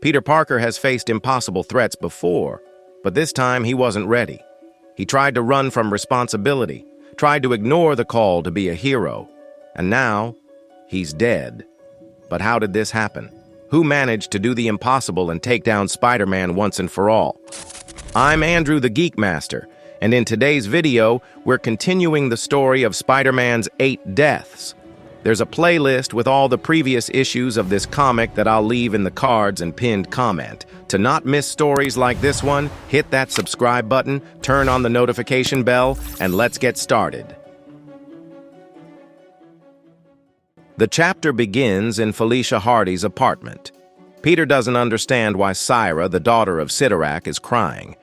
Peter Parker has faced impossible threats before, but this time he wasn't ready. He tried to run from responsibility, tried to ignore the call to be a hero, and now he's dead. But how did this happen? Who managed to do the impossible and take down Spider-Man once and for all? I'm Andrew the Geek Master, and in today's video, we're continuing the story of Spider-Man's 8 deaths. There's a playlist with all the previous issues of this comic that I'll leave in the cards and pinned comment. To not miss stories like this one, hit that subscribe button, turn on the notification bell, and let's get started. The chapter begins in Felicia Hardy's apartment. Peter doesn't understand why Syra, the daughter of Sidorak, is crying,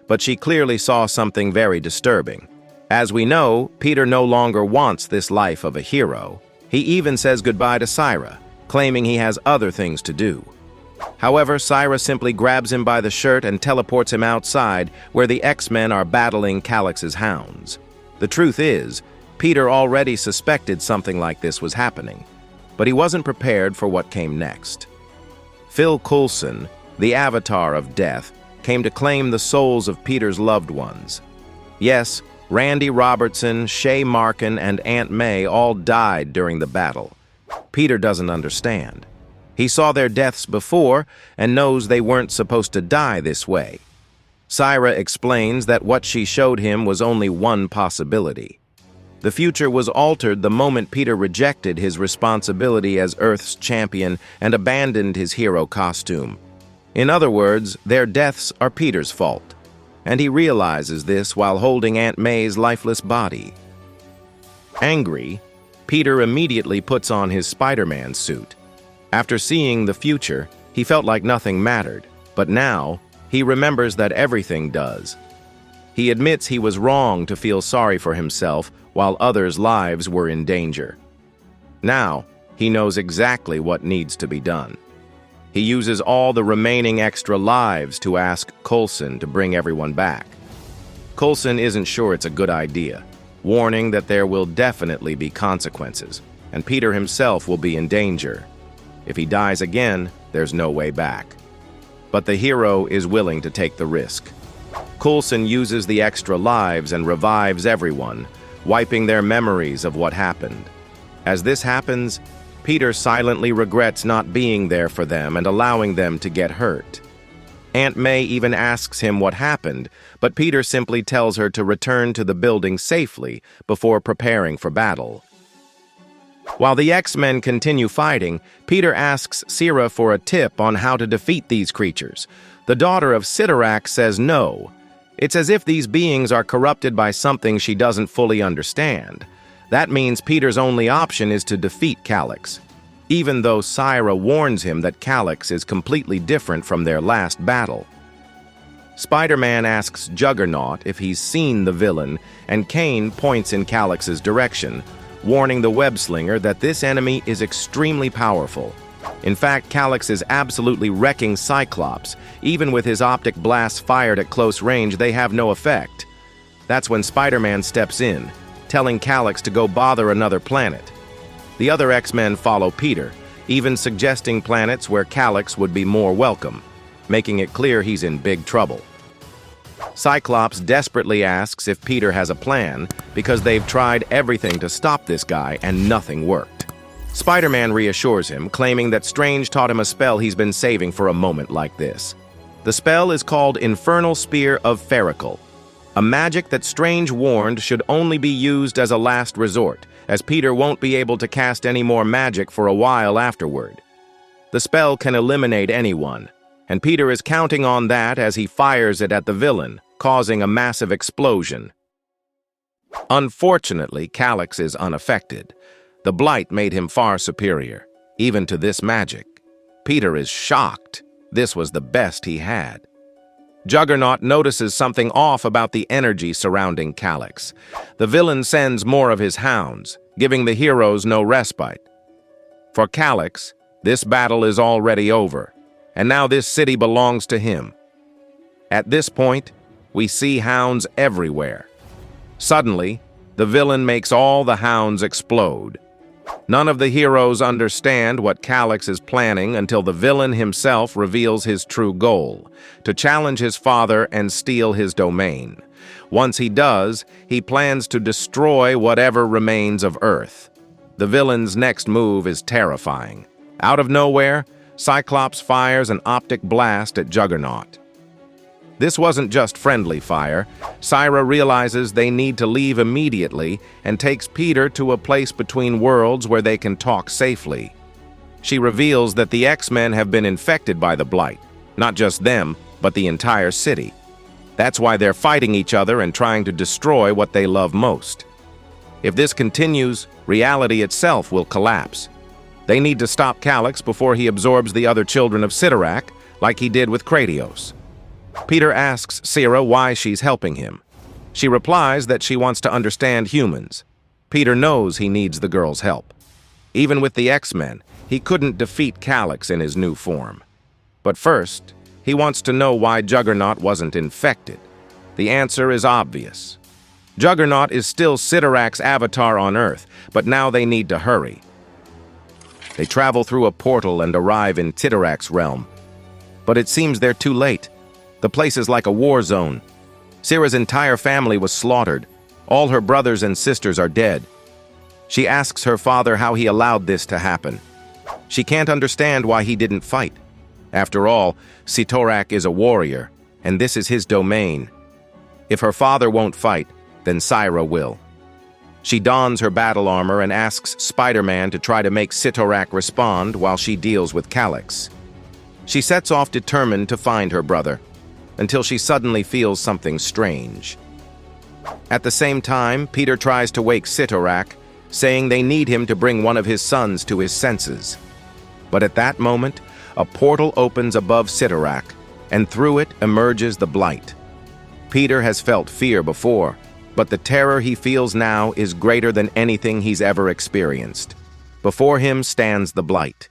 but she clearly saw something very disturbing. As we know, Peter no longer wants this life of a hero. He even says goodbye to Syra, claiming he has other things to do. However, Syra simply grabs him by the shirt and teleports him outside, where the X-Men are battling Callix's hounds. The truth is, Peter already suspected something like this was happening, but he wasn't prepared for what came next. Phil Coulson, the Avatar of Death, came to claim the souls of Peter's loved ones. Yes, Randy Robertson, Shay Markin, and Aunt May all died during the battle. Peter doesn't understand. He saw their deaths before and knows they weren't supposed to die this way. Syra explains that what she showed him was only one possibility. The future was altered the moment Peter rejected his responsibility as Earth's champion and abandoned his hero costume. In other words, their deaths are Peter's fault, and he realizes this while holding Aunt May's lifeless body. Angry, Peter immediately puts on his Spider-Man suit. After seeing the future, he felt like nothing mattered, but now he remembers that everything does. He admits he was wrong to feel sorry for himself while others' lives were in danger. Now, he knows exactly what needs to be done. He uses all the remaining extra lives to ask Coulson to bring everyone back. Coulson isn't sure it's a good idea, warning that there will definitely be consequences, and Peter himself will be in danger. If he dies again, there's no way back. But the hero is willing to take the risk. Coulson uses the extra lives and revives everyone, wiping their memories of what happened. As this happens, Peter silently regrets not being there for them and allowing them to get hurt. Aunt May even asks him what happened, but Peter simply tells her to return to the building safely before preparing for battle. While the X-Men continue fighting, Peter asks Syra for a tip on how to defeat these creatures. The daughter of Sidorak says no. It's as if these beings are corrupted by something she doesn't fully understand. That means Peter's only option is to defeat Callix, even though Syra warns him that Callix is completely different from their last battle. Spider-Man asks Juggernaut if he's seen the villain, and Kane points in Callix's direction, warning the web-slinger that this enemy is extremely powerful. In fact, Callix is absolutely wrecking Cyclops. Even with his optic blasts fired at close range, they have no effect. That's when Spider-Man steps in, telling Callix to go bother another planet. The other X-Men follow Peter, even suggesting planets where Callix would be more welcome, making it clear he's in big trouble. Cyclops desperately asks if Peter has a plan, because they've tried everything to stop this guy and nothing worked. Spider-Man reassures him, claiming that Strange taught him a spell he's been saving for a moment like this. The spell is called Infernal Spear of Ferricle, a magic that Strange warned should only be used as a last resort, as Peter won't be able to cast any more magic for a while afterward. The spell can eliminate anyone, and Peter is counting on that as he fires it at the villain, causing a massive explosion. Unfortunately, Callix is unaffected. The Blight made him far superior, even to this magic. Peter is shocked. This was the best he had. Juggernaut notices something off about the energy surrounding Callix. The villain sends more of his hounds, giving the heroes no respite. For Callix, this battle is already over, and now this city belongs to him. At this point, we see hounds everywhere. Suddenly, the villain makes all the hounds explode. None of the heroes understand what Callix is planning until the villain himself reveals his true goal, to challenge his father and steal his domain. Once he does, he plans to destroy whatever remains of Earth. The villain's next move is terrifying. Out of nowhere, Cyclops fires an optic blast at Juggernaut. This wasn't just friendly fire. Syra realizes they need to leave immediately and takes Peter to a place between worlds where they can talk safely. She reveals that the X-Men have been infected by the Blight. Not just them, but the entire city. That's why they're fighting each other and trying to destroy what they love most. If this continues, reality itself will collapse. They need to stop Callix before he absorbs the other children of Cyttorak, like he did with Kratios. Peter asks Syra why she's helping him. She replies that she wants to understand humans. Peter knows he needs the girl's help. Even with the X-Men, he couldn't defeat Callix in his new form. But first, he wants to know why Juggernaut wasn't infected. The answer is obvious. Juggernaut is still Cyttorak's avatar on Earth, but now they need to hurry. They travel through a portal and arrive in Cyttorak's realm. But it seems they're too late. The place is like a war zone. Syra's entire family was slaughtered. All her brothers and sisters are dead. She asks her father how he allowed this to happen. She can't understand why he didn't fight. After all, Cyttorak is a warrior, and this is his domain. If her father won't fight, then Syra will. She dons her battle armor and asks Spider-Man to try to make Cyttorak respond while she deals with Callix. She sets off determined to find her brother, until she suddenly feels something strange. At the same time, Peter tries to wake Cyttorak, saying they need him to bring one of his sons to his senses. But at that moment, a portal opens above Cyttorak, and through it emerges the Blight. Peter has felt fear before, but the terror he feels now is greater than anything he's ever experienced. Before him stands the Blight.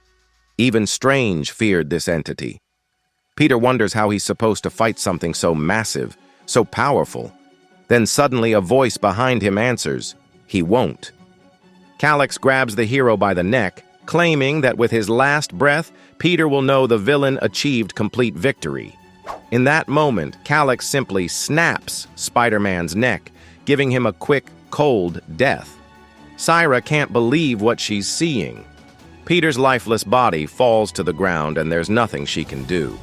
Even Strange feared this entity. Peter wonders how he's supposed to fight something so massive, so powerful. Then suddenly a voice behind him answers, he won't. Callix grabs the hero by the neck, claiming that with his last breath, Peter will know the villain achieved complete victory. In that moment, Callix simply snaps Spider-Man's neck, giving him a quick, cold death. Syra can't believe what she's seeing. Peter's lifeless body falls to the ground and there's nothing she can do.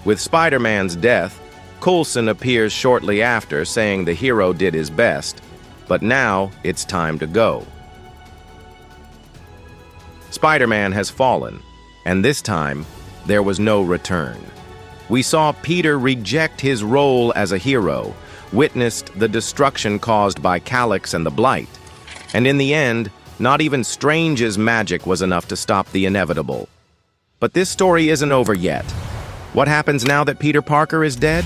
With Spider-Man's death, Coulson appears shortly after saying the hero did his best, but now it's time to go. Spider-Man has fallen, and this time, there was no return. We saw Peter reject his role as a hero, witnessed the destruction caused by Callix and the Blight, and in the end, not even Strange's magic was enough to stop the inevitable. But this story isn't over yet. What happens now that Peter Parker is dead?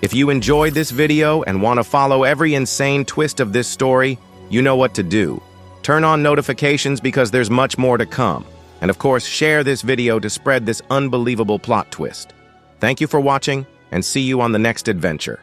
If you enjoyed this video and want to follow every insane twist of this story, you know what to do. Turn on notifications because there's much more to come. And of course, share this video to spread this unbelievable plot twist. Thank you for watching, and see you on the next adventure.